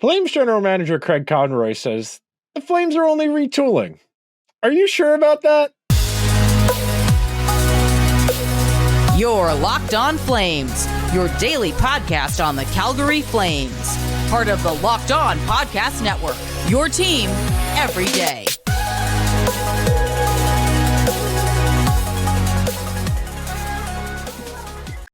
Flames general manager Craig Conroy says the Flames are only retooling. Are you sure about that? You're Locked On Flames, your daily podcast on the Calgary Flames. Part of the Locked On Podcast Network, your team every day.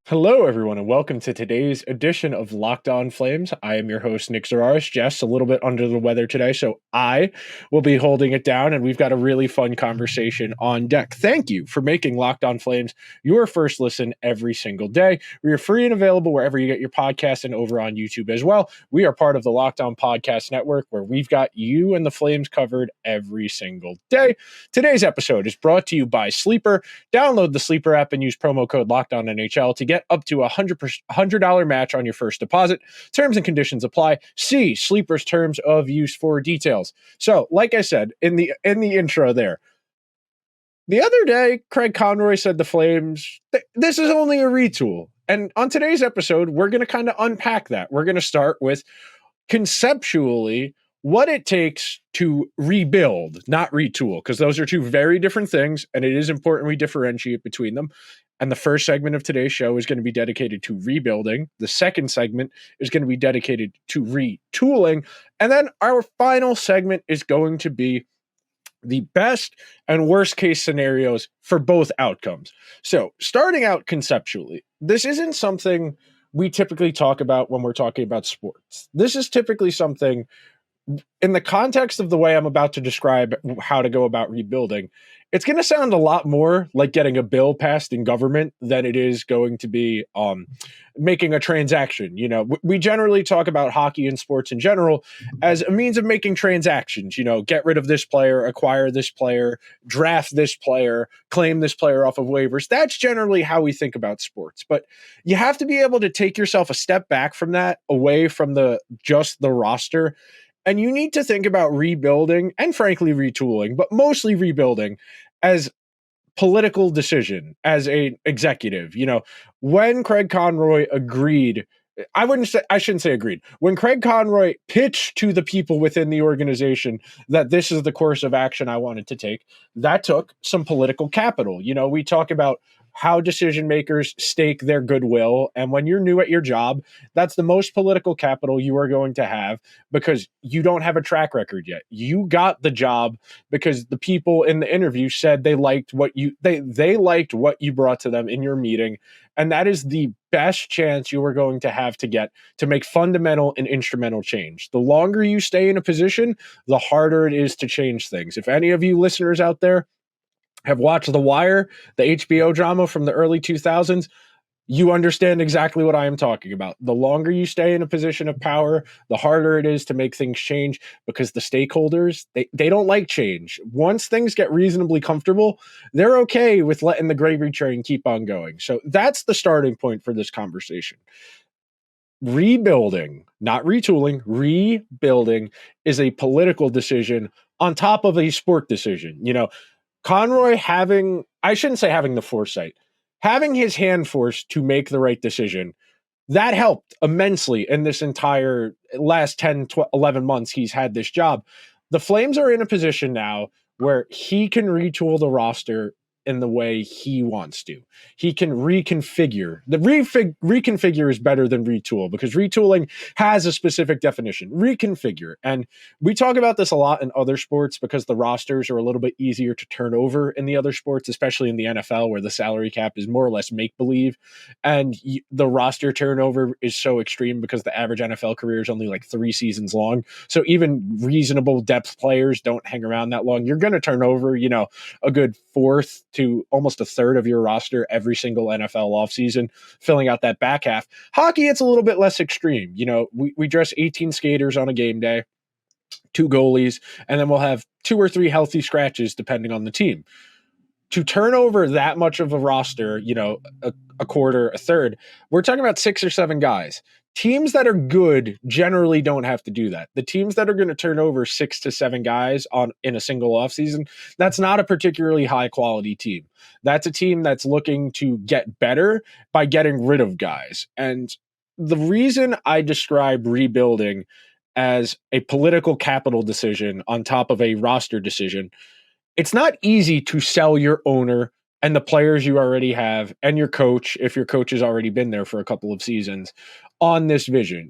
Hello, everyone, and welcome to today's edition of Locked On Flames. I am your host, Nick Zararis. Jess, a little bit under the weather today, so I will be holding it down, and we've got a really fun conversation on deck. Thank you for making Locked On Flames your first listen every single day. We are free and available wherever you get your podcasts and over on YouTube as well. We are part of the Locked On Podcast Network, where we've got you and the Flames covered every single day. Today's episode is brought to you by Sleeper. Download the Sleeper app and use promo code LOCKEDONNHL to get up to a $100 match on your first deposit. Terms and conditions apply. See Sleeper's terms of use for details. So, like I said in the intro there, the other day, Craig Conroy said the Flames, this is only a retool. And on today's episode, we're going to kind of unpack that. We're going to start with conceptually what it takes to rebuild, not retool, because those are two very different things, and it is important we differentiate between them. And the first segment of today's show is going to be dedicated to rebuilding. The second segment is going to be dedicated to retooling. And then our final segment is going to be the best and worst case scenarios for both outcomes. So starting out conceptually, this isn't something we typically talk about when we're talking about sports. This is typically something in the context of the way I'm about to describe how to go about rebuilding. It's going to sound a lot more like getting a bill passed in government than it is going to be making a transaction. You know, we generally talk about hockey and sports in general as a means of making transactions. You know, get rid of this player, acquire this player, draft this player, claim this player off of waivers. That's generally how we think about sports. But you have to be able to take yourself a step back from that, away from just the roster. And you need to think about rebuilding and frankly retooling, but mostly rebuilding as political decision, as an executive. You know, when Craig Conroy agreed, I shouldn't say agreed. When Craig Conroy pitched to the people within the organization that this is the course of action I wanted to take, that took some political capital. You know, we talk about how decision makers stake their goodwill. And when you're new at your job, that's the most political capital you are going to have because you don't have a track record yet. You got the job because the people in the interview said they liked what they liked what you brought to them in your meeting. And that is the best chance you are going to have to get to make fundamental and instrumental change. The longer you stay in a position, the harder it is to change things. If any of you listeners out there have watched The Wire, the HBO drama from the early 2000s, you understand exactly what I am talking about. The longer you stay in a position of power, the harder it is to make things change because the stakeholders, they don't like change. Once things get reasonably comfortable, they're okay with letting the gravy train keep on going. So that's the starting point for this conversation. Rebuilding, not retooling, rebuilding is a political decision on top of a sport decision. You know, Conroy I shouldn't say having the foresight, having his hand forced to make the right decision, that helped immensely in this entire last 10, 11 months he's had this job. The Flames are in a position now where he can retool the roster in the way he wants to. He can reconfigure. Reconfigure is better than retool because retooling has a specific definition. Reconfigure. And we talk about this a lot in other sports because the rosters are a little bit easier to turn over in the other sports, especially in the NFL where the salary cap is more or less make-believe. And the roster turnover is so extreme because the average NFL career is only like 3 seasons long. So even reasonable depth players don't hang around that long. You're going to turn over, you know, a good fourth to almost a third of your roster every single NFL offseason, filling out that back half. Hockey, it's a little bit less extreme. You know, we dress 18 skaters on a game day, 2 goalies, and then we'll have 2 or 3 healthy scratches depending on the team. To turn over that much of a roster, you know, a quarter, a third, we're talking about 6 or 7 guys. Teams that are good generally don't have to do that. The teams that are going to turn over 6 to 7 guys in a single offseason, that's not a particularly high quality team. That's a team that's looking to get better by getting rid of guys. And the reason I describe rebuilding as a political capital decision on top of a roster decision, it's not easy to sell your owner and the players you already have and your coach, if your coach has already been there for a couple of seasons, on this vision.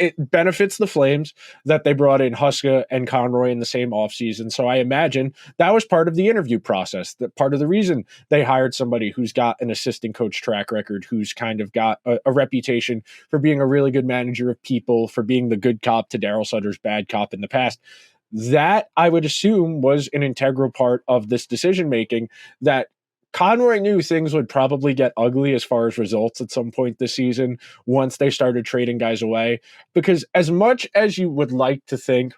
It benefits the Flames that they brought in Huska and Conroy in the same offseason. So I imagine that was part of the interview process, that part of the reason they hired somebody who's got an assistant coach track record, who's kind of got a reputation for being a really good manager of people, for being the good cop to Daryl Sutter's bad cop in the past. That, I would assume, was an integral part of this decision making, that Conroy knew things would probably get ugly as far as results at some point this season once they started trading guys away. Because as much as you would like to think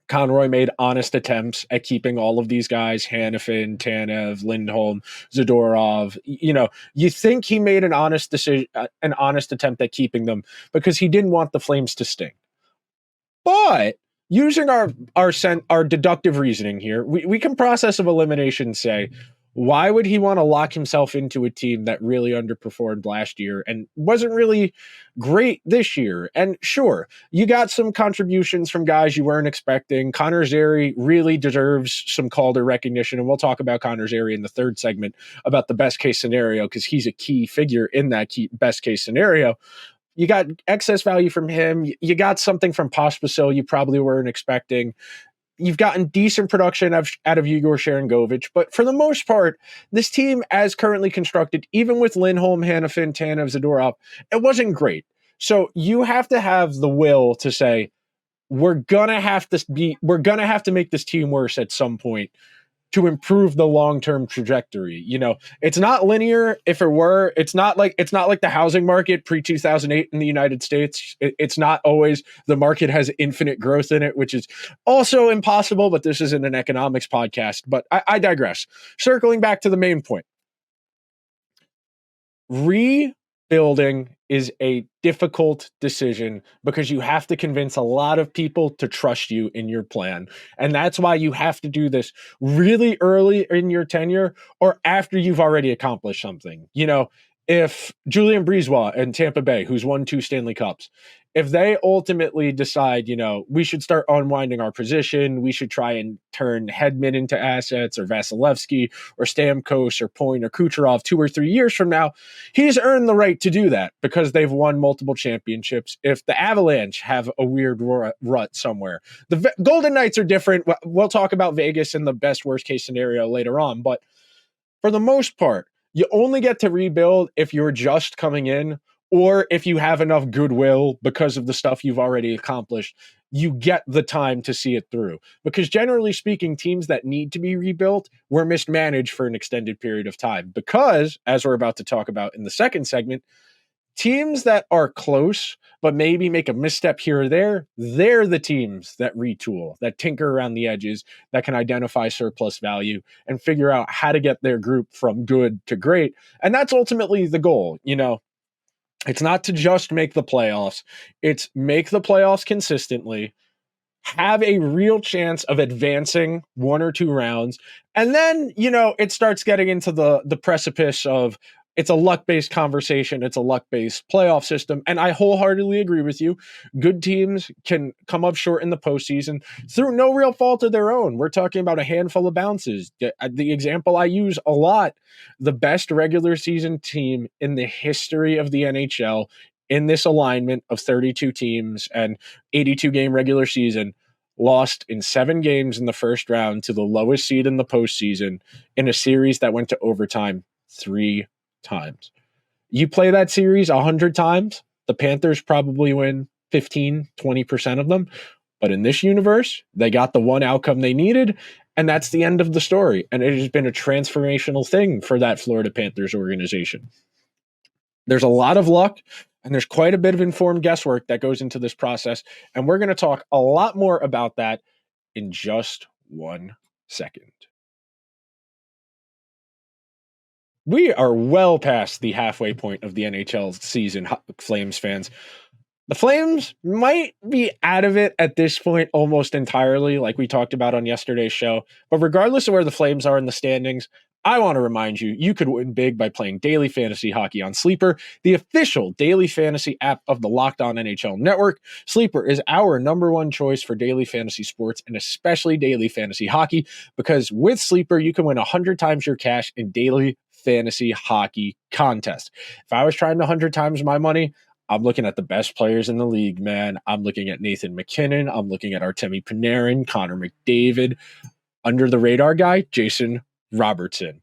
Conroy made honest attempts at keeping all of these guys, Hanifin, Tanev, Lindholm, Zadorov, you think he made an honest decision, an honest attempt at keeping them because he didn't want the Flames to stink. But using our deductive reasoning here, we can process of elimination say, why would he want to lock himself into a team that really underperformed last year and wasn't really great this year? And sure, you got some contributions from guys you weren't expecting. Connor Zary really deserves some Calder recognition, and we'll talk about Connor Zary in the third segment about the best case scenario because he's a key figure in that best case scenario. You got excess value from him. You got something from Pospisil you probably weren't expecting. You've gotten decent production out of Igor Sharangovich, but for the most part, this team, as currently constructed, even with Lindholm, Hanifin, Tanev, Zadorov, it wasn't great. So you have to have the will to say, we're gonna have to make this team worse at some point to improve the long-term trajectory. It's not linear. If it were, it's not like the housing market pre-2008 in the United States. It's not always the market has infinite growth in it, which is also impossible, but this isn't an economics podcast. But I digress. Circling back to the main point. Rebuilding is a difficult decision because you have to convince a lot of people to trust you in your plan. And that's why you have to do this really early in your tenure or after you've already accomplished something. If Julien Brisebois and Tampa Bay, who's won 2 Stanley Cups, if they ultimately decide, we should start unwinding our position, we should try and turn Hedman into assets, or Vasilevsky or Stamkos or Point or Kucherov 2 or 3 years from now, he's earned the right to do that because they've won multiple championships. If the Avalanche have a weird rut somewhere, the Golden Knights are different. We'll talk about Vegas in the best worst case scenario later on. But for the most part, you only get to rebuild if you're just coming in, or if you have enough goodwill because of the stuff you've already accomplished. You get the time to see it through. Because generally speaking, teams that need to be rebuilt were mismanaged for an extended period of time. Because, as we're about to talk about in the second segment, teams that are close but maybe make a misstep here or there, they're the teams that retool, that tinker around the edges, that can identify surplus value and figure out how to get their group from good to great. And that's ultimately the goal. It's not to just make the playoffs. It's make the playoffs consistently, have a real chance of advancing 1 or 2 rounds. And then, it starts getting into the precipice of, it's a luck-based conversation. It's a luck-based playoff system. And I wholeheartedly agree with you. Good teams can come up short in the postseason through no real fault of their own. We're talking about a handful of bounces. The example I use a lot, the best regular season team in the history of the NHL in this alignment of 32 teams and 82 game regular season lost in 7 games in the first round to the lowest seed in the postseason in a series that went to overtime 3 times. You play that series 100 times, the Panthers probably win 15-20% of them. But in this universe, they got the one outcome they needed, and that's the end of the story. And it has been a transformational thing for that Florida Panthers organization. There's a lot of luck, and there's quite a bit of informed guesswork that goes into this process. And we're going to talk a lot more about that in just 1 second. We are well past the halfway point of the NHL season, Flames fans. The Flames might be out of it at this point almost entirely, like we talked about on yesterday's show. But regardless of where the Flames are in the standings, I want to remind you, you could win big by playing daily fantasy hockey on Sleeper, the official daily fantasy app of the Locked On NHL Network. Sleeper is our number one choice for daily fantasy sports and especially daily fantasy hockey, because with Sleeper, you can win 100 times your cash in daily fantasy hockey contests. If I was trying to 100 times my money, I'm looking at the best players in the league, man. I'm looking at Nathan McKinnon. I'm looking at Artemi Panarin, Connor McDavid. Under the radar guy, Jason Robertson.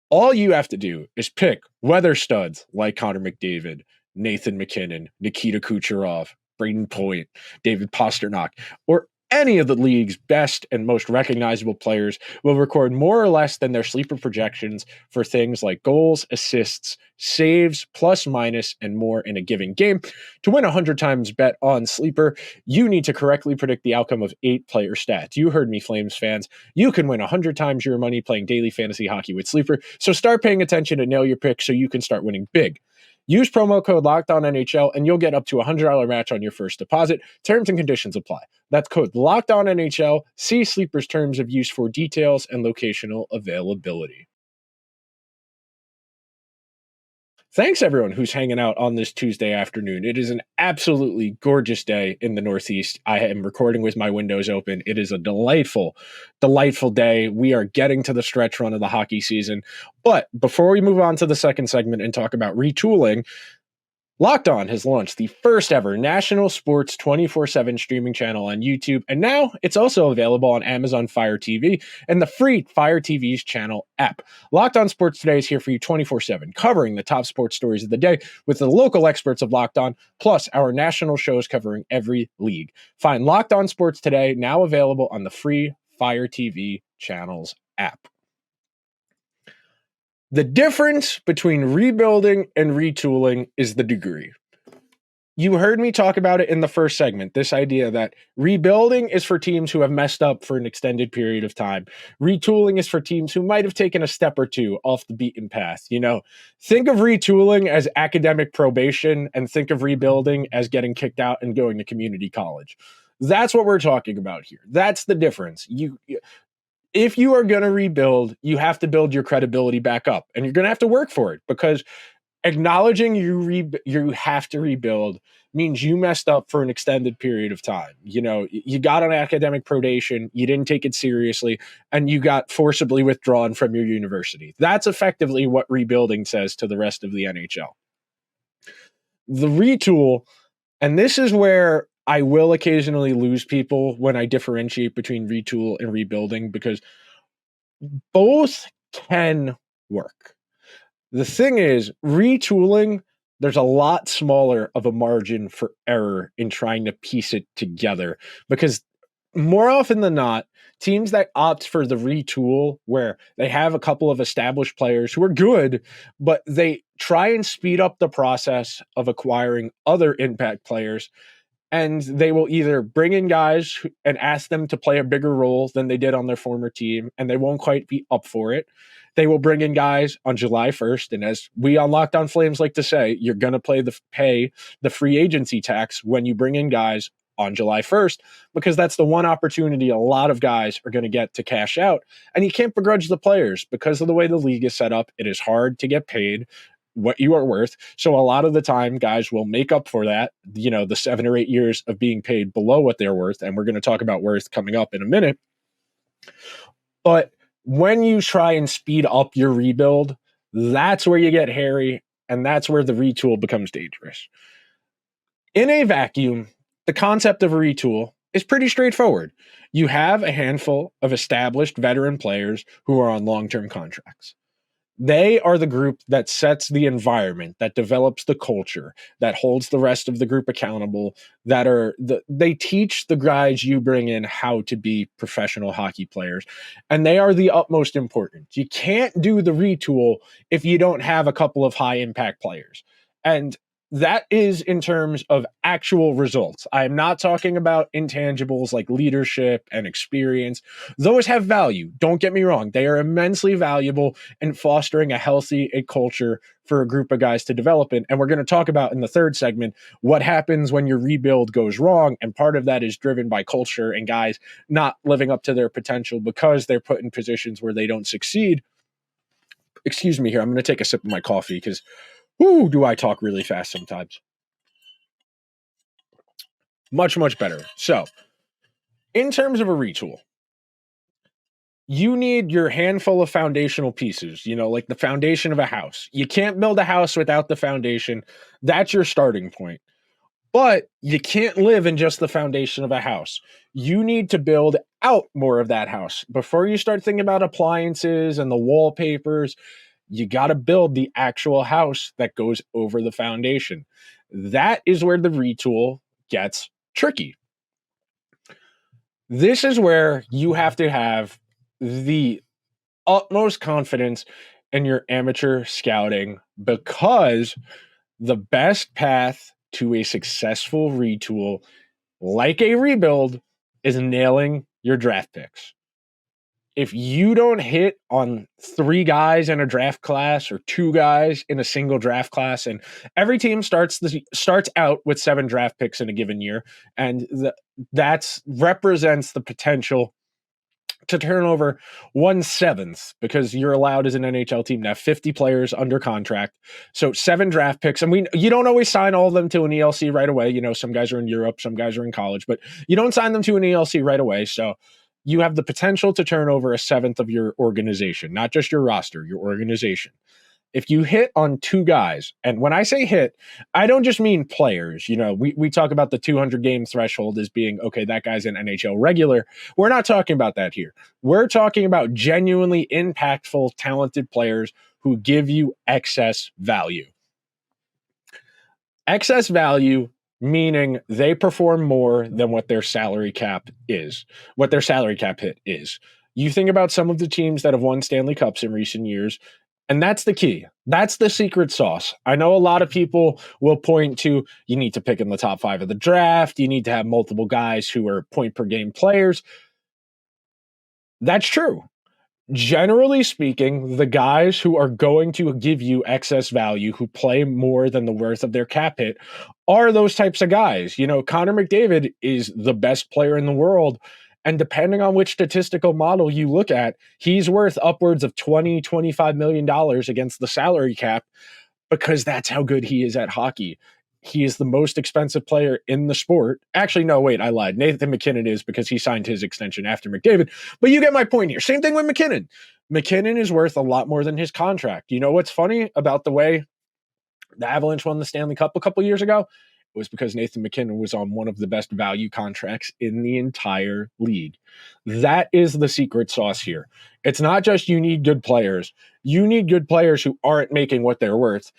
All you have to do is pick weather studs like Connor McDavid, Nathan McKinnon, Nikita Kucherov, Braden Point, David Pasternak, or any of the league's best and most recognizable players will record more or less than their sleeper projections for things like goals, assists, saves, plus, minus, and more in a given game. To win 100 times bet on Sleeper, you need to correctly predict the outcome of 8 player stats. You heard me, Flames fans. You can win 100 times your money playing daily fantasy hockey with Sleeper, so start paying attention and nail your picks so you can start winning big. Use promo code LOCKEDONNHL and you'll get up to a $100 match on your first deposit. Terms and conditions apply. That's code LOCKEDONNHL. See Sleeper's terms of use for details and locational availability. Thanks, everyone who's hanging out on this Tuesday afternoon. It is an absolutely gorgeous day in the Northeast. I am recording with my windows open. It is a delightful, delightful day. We are getting to the stretch run of the hockey season. But before we move on to the second segment and talk about retooling, Locked On has launched the first ever national sports 24/7 streaming channel on YouTube, and now it's also available on Amazon Fire TV and the free Fire TV's channel app. Locked On Sports Today is here for you 24/7, covering the top sports stories of the day with the local experts of Locked On, plus our national shows covering every league. Find Locked On Sports Today now available on the free Fire TV channel's app. The difference between rebuilding and retooling is the degree. You heard me talk about it in the first segment, this idea that rebuilding is for teams who have messed up for an extended period of time. Retooling is for teams who might have taken a step or two off the beaten path. You know, think of retooling as academic probation and think of rebuilding as getting kicked out and going to community college. That's what we're talking about here. That's the difference. If you are going to rebuild, you have to build your credibility back up, and you're going to have to work for it, because acknowledging you have to rebuild means you messed up for an extended period of time. You know, you got on academic probation, you didn't take it seriously, and you got forcibly withdrawn from your university. That's effectively what rebuilding says to the rest of the NHL. The retool, and this is where I will occasionally lose people when I differentiate between retool and rebuilding, because both can work. The thing is, retooling, there's a lot smaller of a margin for error in trying to piece it together, because more often than not, teams that opt for the retool, where they have a couple of established players who are good, but they try and speed up the process of acquiring other impact players, and they will either bring in guys and ask them to play a bigger role than they did on their former team, and they won't quite be up for it. They will bring in guys on July 1st, and as we on Locked On Flames like to say, you're going to pay the free agency tax when you bring in guys on July 1st, because that's the one opportunity a lot of guys are going to get to cash out. And you can't begrudge the players because of the way the league is set up. It is hard to get paid what you are worth. So a lot of the time, guys will make up for that, you know, the 7 or 8 years of being paid below what they're worth. And we're going to talk about worth coming up in a minute. But when you try and speed up your rebuild, that's where you get hairy, and that's where the retool becomes dangerous. In a vacuum, the concept of a retool is pretty straightforward. You have a handful of established veteran players who are on long-term contracts. They are the group that sets the environment, that develops the culture, that holds the rest of the group accountable, they teach the guys you bring in how to be professional hockey players. And they are the utmost important. You can't do the retool if you don't have a couple of high impact players. And that is in terms of actual results. I'm not talking about intangibles like leadership and experience. Those have value. Don't get me wrong. They are immensely valuable in fostering a healthy culture for a group of guys to develop in. And we're going to talk about in the third segment what happens when your rebuild goes wrong. And part of that is driven by culture and guys not living up to their potential because they're put in positions where they don't succeed. Excuse me here. I'm going to take a sip of my coffee because, whoo, do I talk really fast sometimes. Much, much better. So, in terms of a retool, you need your handful of foundational pieces, like the foundation of a house. You can't build a house without the foundation. That's your starting point. But you can't live in just the foundation of a house. You need to build out more of that house. Before you start thinking about appliances and the wallpapers, you got to build the actual house that goes over the foundation. That is where the retool gets tricky. This is where you have to have the utmost confidence in your amateur scouting, because the best path to a successful retool, like a rebuild, is nailing your draft picks. If you don't hit on 3 guys in a draft class or 2 guys in a single draft class, and every team starts out with 7 draft picks in a given year, and that represents the potential to turn over 1/7, because you're allowed as an NHL team to have 50 players under contract. So 7 draft picks. And you don't always sign all of them to an ELC right away. Some guys are in Europe, some guys are in college, but you don't sign them to an ELC right away. So you have the potential to turn over 1/7 of your organization, not just your roster, your organization. If you hit on 2 guys, and when I say hit, I don't just mean players. We talk about the 200 game threshold as being, okay, that guy's an NHL regular. We're not talking about that here. We're talking about genuinely impactful, talented players who give you excess value. Excess value meaning they perform more than what their salary cap hit is. You think about some of the teams that have won Stanley Cups in recent years, and that's the key. That's the secret sauce. I know a lot of people will point to, you need to pick in the top 5 of the draft. You need to have multiple guys who are point per game players. That's true. Generally speaking, the guys who are going to give you excess value, who play more than the worth of their cap hit, are those types of guys. Connor McDavid is the best player in the world. And depending on which statistical model you look at, he's worth upwards of $20-25 million against the salary cap, because that's how good he is at hockey. He is the most expensive player in the sport. Actually, no, wait, I lied. Nathan MacKinnon is, because he signed his extension after McDavid. But you get my point here. Same thing with MacKinnon. MacKinnon is worth a lot more than his contract. You know what's funny about the way the Avalanche won the Stanley Cup a couple years ago? It was because Nathan MacKinnon was on one of the best value contracts in the entire league. That is the secret sauce here. It's not just you need good players. You need good players who aren't making what they're worth.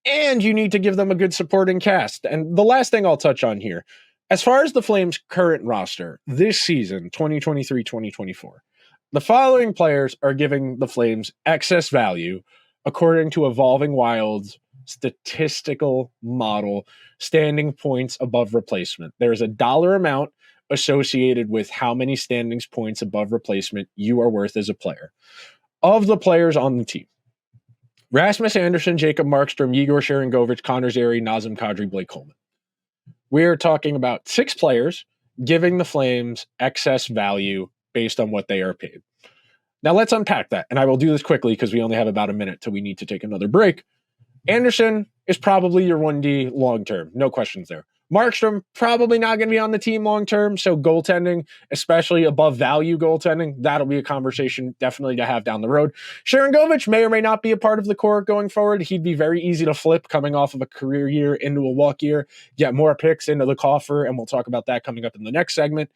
And you need to give them a good supporting cast. And the last thing I'll touch on here, as far as the Flames' current roster this season, 2023-2024, the following players are giving the Flames excess value according to Evolving Wild's statistical model, standing points above replacement. There's a dollar amount associated with how many standings points above replacement you are worth as a player. Of the players on the team, Rasmus Andersson, Jacob Markstrom, Igor Sharangovich, Connor Zary, Nazem Kadri, Blake Coleman. We're talking about 6 players giving the Flames excess value based on what they are paid. Now let's unpack that, and I will do this quickly because we only have about a minute till we need to take another break. Andersson is probably your 1D long-term. No questions there. Markstrom, probably not going to be on the team long-term, so goaltending, especially above value goaltending, that'll be a conversation definitely to have down the road. Sharangovich may or may not be a part of the core going forward. He'd be very easy to flip coming off of a career year into a walk year, get more picks into the coffer, and we'll talk about that coming up in the next segment.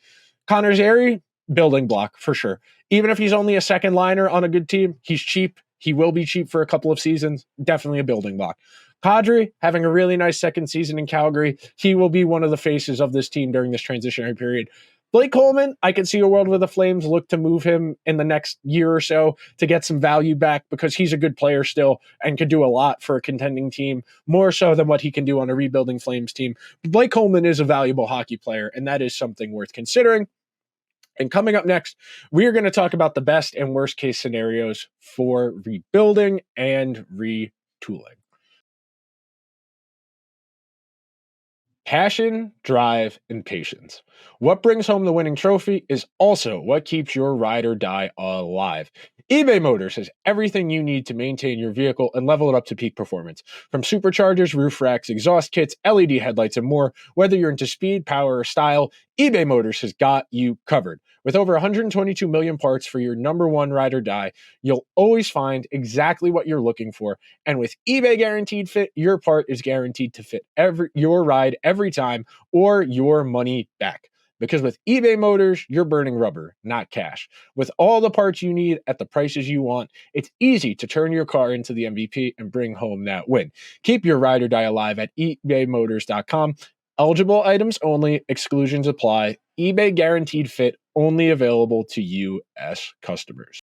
Connor Zary, building block for sure. Even if he's only a second liner on a good team, he's cheap. He will be cheap for a couple of seasons. Definitely a building block. Kadri, having a really nice second season in Calgary. He will be one of the faces of this team during this transitionary period. Blake Coleman, I can see a world where the Flames look to move him in the next year or so to get some value back, because he's a good player still and could do a lot for a contending team, more so than what he can do on a rebuilding Flames team. But Blake Coleman is a valuable hockey player, and that is something worth considering. And coming up next, we are going to talk about the best and worst case scenarios for rebuilding and retooling. Passion, drive, and patience. What brings home the winning trophy is also what keeps your ride or die alive. eBay Motors has everything you need to maintain your vehicle and level it up to peak performance. From superchargers, roof racks, exhaust kits, LED headlights, and more, whether you're into speed, power, or style, eBay Motors has got you covered. With over 122 million parts for your number one ride or die, you'll always find exactly what you're looking for. And with eBay Guaranteed Fit, your part is guaranteed to fit your ride every time or your money back. Because with eBay Motors, you're burning rubber, not cash. With all the parts you need at the prices you want, it's easy to turn your car into the MVP and bring home that win. Keep your ride or die alive at ebaymotors.com. Eligible items only, exclusions apply. eBay Guaranteed Fit only available to U.S. customers.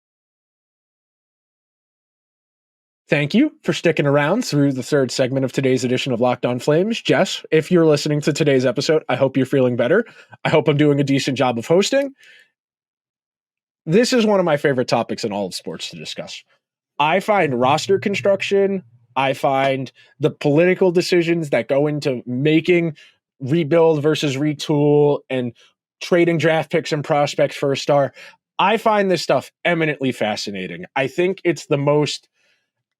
Thank you for sticking around through the third segment of today's edition of Locked On Flames. Jess, if you're listening to today's episode, I hope you're feeling better. I hope I'm doing a decent job of hosting. This is one of my favorite topics in all of sports to discuss. I find roster construction, I find the political decisions that go into making rebuild versus retool and trading draft picks and prospects for a star. I find this stuff eminently fascinating. I think it's the most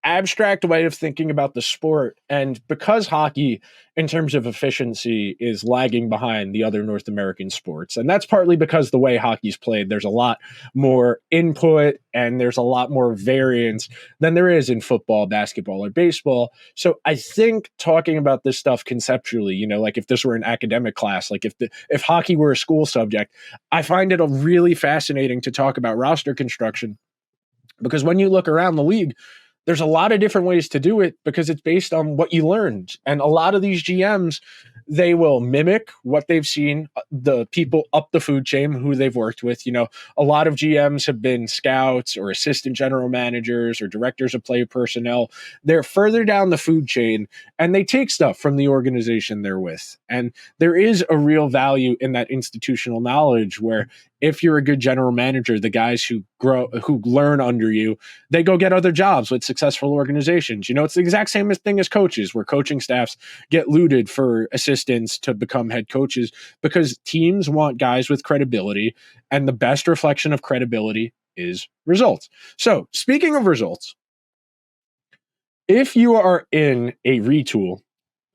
abstract way of thinking about the sport. And because hockey, in terms of efficiency, is lagging behind the other North American sports, and that's partly because the way hockey's played, there's a lot more input and there's a lot more variance than there is in football, basketball, or baseball. So I think talking about this stuff conceptually, like if this were an academic class, like if hockey were a school subject, I find it really fascinating to talk about roster construction, because when you look around the league, there's a lot of different ways to do it because it's based on what you learned. And a lot of these GMs, they will mimic what they've seen, the people up the food chain who they've worked with. A lot of GMs have been scouts or assistant general managers or directors of player personnel. They're further down the food chain and they take stuff from the organization they're with. And there is a real value in that institutional knowledge where if you're a good general manager, the guys who learn under you, they go get other jobs with successful organizations. It's the exact same thing as coaches, where coaching staffs get looted for assistants to become head coaches because teams want guys with credibility, and the best reflection of credibility is results. So, speaking of results, if you are in a retool,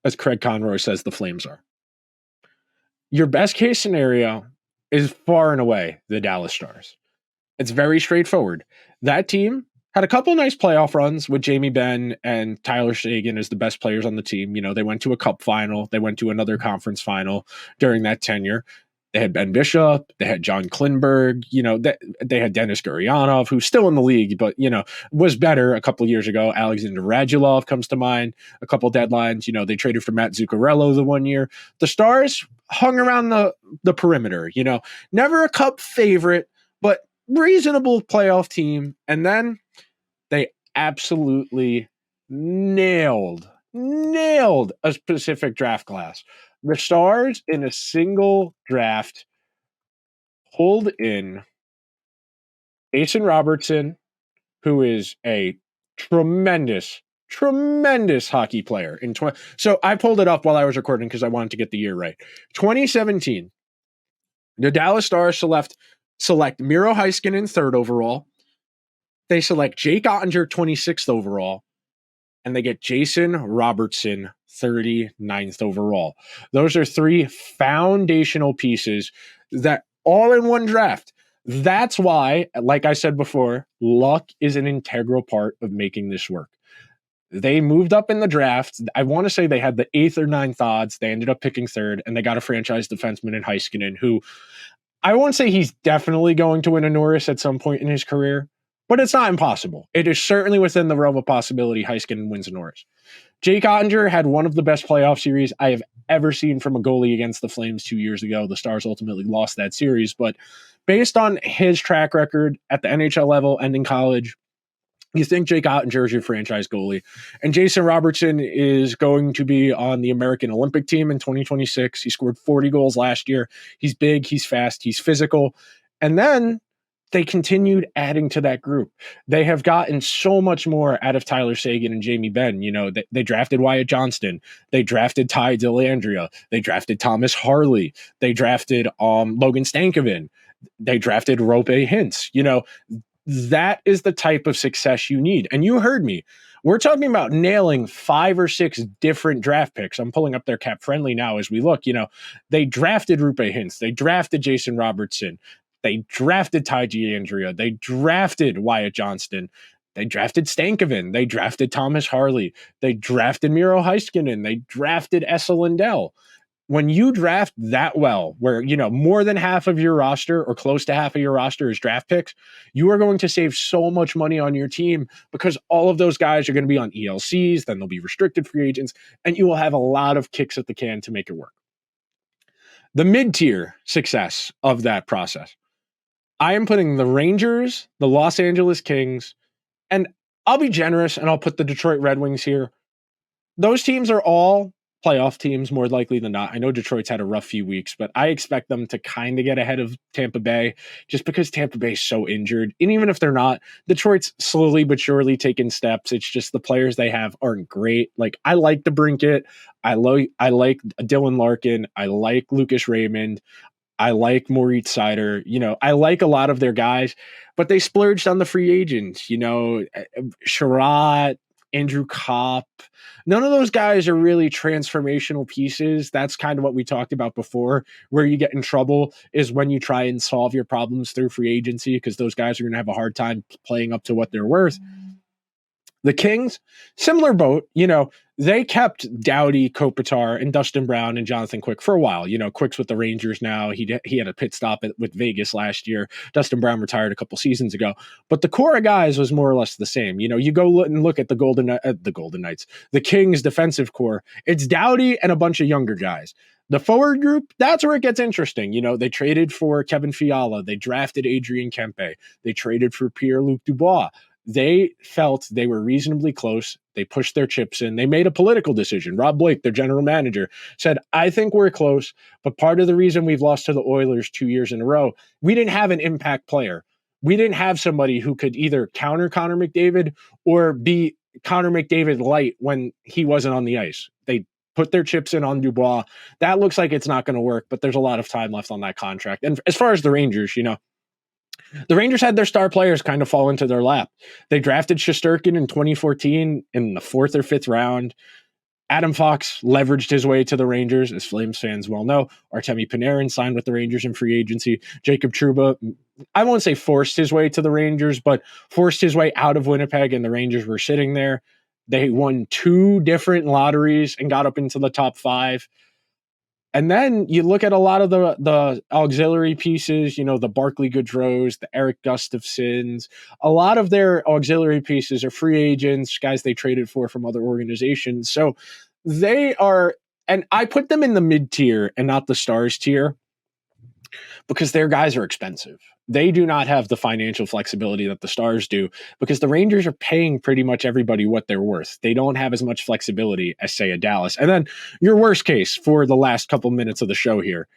as Craig Conroy says the Flames are, your best case scenario is far and away the Dallas Stars. It's very straightforward. That team had a couple nice playoff runs with Jamie Benn and Tyler Seguin as the best players on the team. They went to a cup final. They went to another conference final during that tenure. They had Ben Bishop. They had John Klingberg. They had Denis Gurianov, who's still in the league, but, was better a couple of years ago. Alexander Radulov comes to mind. A couple deadlines. They traded for Matt Zuccarello the one year. The Stars hung around the perimeter. Never a cup favorite, but reasonable playoff team. And then they absolutely nailed a specific draft class. The Stars, in a single draft, pulled in Jason Robertson, who is a tremendous hockey player. So I pulled it up while I was recording because I wanted to get the year right. 2017, the Dallas Stars select Miro Heiskanen 3rd overall. They select Jake Ottinger 26th overall. And they get Jason Robertson 39th overall. Those are 3 foundational pieces that all in one draft. That's why, like I said before, luck is an integral part of making this work. They moved up in the draft. I want to say they had the 8th or 9th odds. They ended up picking 3rd, and they got a franchise defenseman in Heiskanen, who I won't say he's definitely going to win a Norris at some point in his career, but it's not impossible. It is certainly within the realm of possibility Heiskanen wins a Norris. Jake Ottinger had one of the best playoff series I have ever seen from a goalie against the Flames 2 years ago. The Stars ultimately lost that series, but based on his track record at the NHL level and in college, you think Jake Ottinger is your franchise goalie. And Jason Robertson is going to be on the American Olympic team in 2026. He scored 40 goals last year. He's big, he's fast, he's physical. And then they continued adding to that group. They have gotten so much more out of Tyler Seguin and Jamie Benn. They drafted Wyatt Johnston. They drafted Ty Dellandrea. They drafted Thomas Harley. They drafted Logan Stankoven. They drafted Rope Hintz. That is the type of success you need. And you heard me. We're talking about nailing 5 or 6 different draft picks. I'm pulling up their cap friendly now as we look. They drafted Rupe Hintz. They drafted Jason Robertson. They drafted Ty Giandria. They drafted Wyatt Johnston. They drafted Stankoven. They drafted Thomas Harley. They drafted Miro Heiskanen. They drafted Essa Lindell. When you draft that well, where, more than half of your roster or close to half of your roster is draft picks, you are going to save so much money on your team because all of those guys are going to be on ELCs, then they'll be restricted free agents, and you will have a lot of kicks at the can to make it work. The mid-tier success of that process, I am putting the Rangers, the Los Angeles Kings, and I'll be generous and I'll put the Detroit Red Wings here. Those teams are all playoff teams more likely than not. I know Detroit's had a rough few weeks, but I expect them to kind of get ahead of Tampa Bay just because Tampa Bay is so injured. And even if they're not, Detroit's slowly but surely taking steps. It's just the players they have aren't great. Like, I like DeBrincat. I like Dylan Larkin. I like Lucas Raymond. I like Moritz Seider. I like a lot of their guys, but they splurged on the free agents. Sherratt, Andrew Kopp. None of those guys are really transformational pieces. That's kind of what we talked about before. Where you get in trouble is when you try and solve your problems through free agency, because those guys are going to have a hard time playing up to what they're worth. The Kings, similar boat. They kept Doughty, Kopitar, and Dustin Brown and Jonathan Quick for a while. Quick's with the Rangers now. He had a pit stop with Vegas last year. Dustin Brown retired a couple seasons ago. But the core of guys was more or less the same. You go look at the Golden Knights, the Kings defensive core. It's Doughty and a bunch of younger guys. The forward group, that's where it gets interesting. They traded for Kevin Fiala. They drafted Adrian Kempe. They traded for Pierre-Luc Dubois. They felt they were reasonably close. They pushed their chips in. They made a political decision. Rob Blake, their general manager, said, I think we're close, but part of the reason we've lost to the Oilers 2 years in a row, we didn't have an impact player. We didn't have somebody who could either counter Connor McDavid or be Connor McDavid light when he wasn't on the ice. They put their chips in on Dubois. That looks like it's not going to work, but there's a lot of time left on that contract. And as far as the Rangers, the Rangers had their star players kind of fall into their lap. They drafted Shesterkin in 2014 in the 4th or 5th round. Adam Fox leveraged his way to the Rangers, as Flames fans well know. Artemi Panarin signed with the Rangers in free agency. Jacob Trouba, I won't say forced his way to the Rangers, but forced his way out of Winnipeg, and the Rangers were sitting there. They won 2 different lotteries and got up into the top 5. And then you look at a lot of the auxiliary pieces, the Barclay Goodrows, the Eric Gustafsons. A lot of their auxiliary pieces are free agents, guys they traded for from other organizations. So they are, and I put them in the mid-tier and not the stars tier because their guys are expensive. They do not have the financial flexibility that the Stars do because the Rangers are paying pretty much everybody what they're worth. They don't have as much flexibility as, say, a Dallas. And then your worst case for the last couple minutes of the show here,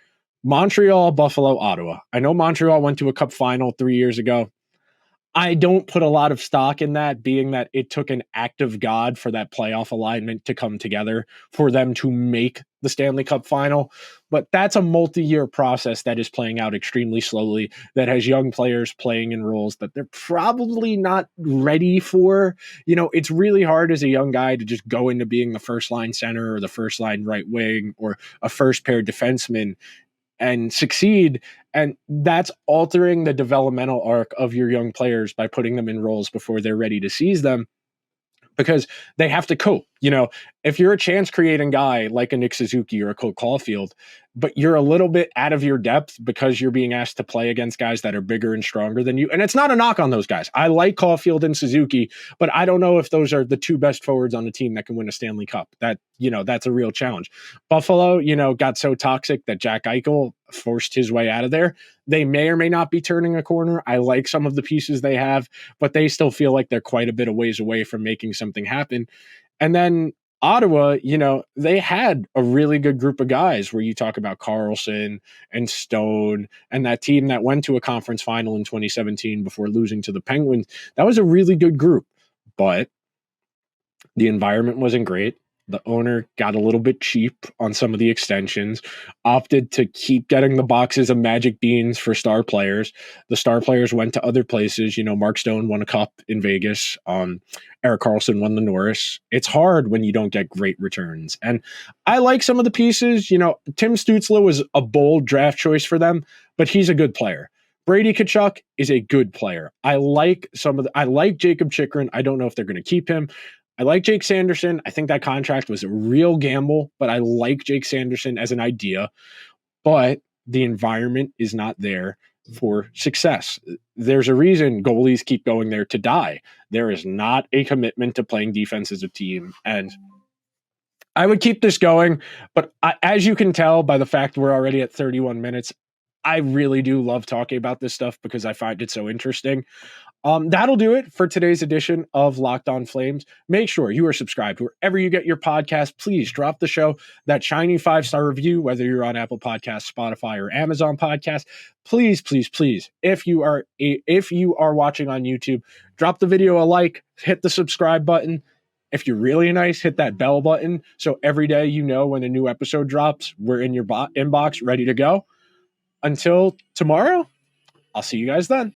Montreal, Buffalo, Ottawa. I know Montreal went to a Cup final 3 years ago. I don't put a lot of stock in that, being that it took an act of God for that playoff alignment to come together for them to make the Stanley Cup final. But that's a multi-year process that is playing out extremely slowly, that has young players playing in roles that they're probably not ready for. It's really hard as a young guy to just go into being the first line center or the first line right wing or a first pair defenseman and succeed. And that's altering the developmental arc of your young players by putting them in roles before they're ready to seize them, because they have to cope. If you're a chance creating guy like a Nick Suzuki or a Cole Caulfield, but you're a little bit out of your depth because you're being asked to play against guys that are bigger and stronger than you. And it's not a knock on those guys. I like Caulfield and Suzuki, but I don't know if those are the 2 best forwards on the team that can win a Stanley Cup. That's a real challenge. Buffalo, got so toxic that Jack Eichel forced his way out of there. They may or may not be turning a corner. I like some of the pieces they have, but they still feel like they're quite a bit of ways away from making something happen. And then Ottawa, they had a really good group of guys where you talk about Carlson and Stone and that team that went to a conference final in 2017 before losing to the Penguins. That was a really good group, but the environment wasn't great. The owner got a little bit cheap on some of the extensions, opted to keep getting the boxes of magic beans for star players. The star players went to other places. Mark Stone won a cup in Vegas. Erik Karlsson won the Norris. It's hard when you don't get great returns. And I like some of the pieces. Tim Stützle was a bold draft choice for them, but he's a good player. Brady Tkachuk is a good player. I like Jacob Chychrun. I don't know if they're going to keep him. I like Jake Sanderson. I think that contract was a real gamble, but I like Jake Sanderson as an idea. But the environment is not there for success. There's a reason goalies keep going there to die. There is not a commitment to playing defense as a team. And I would keep this going, but as you can tell by the fact we're already at 31 minutes, I really do love talking about this stuff because I find it so interesting. That'll do it for today's edition of Locked On Flames. Make sure you are subscribed wherever you get your podcast. Please drop the show that shiny 5-star review, whether you're on Apple Podcasts, Spotify, or Amazon Podcasts. Please, please, please, if you are watching on YouTube, drop the video a like, hit the subscribe button. If you're really nice, hit that bell button so every day when a new episode drops, we're in your inbox ready to go. Until tomorrow, I'll see you guys then.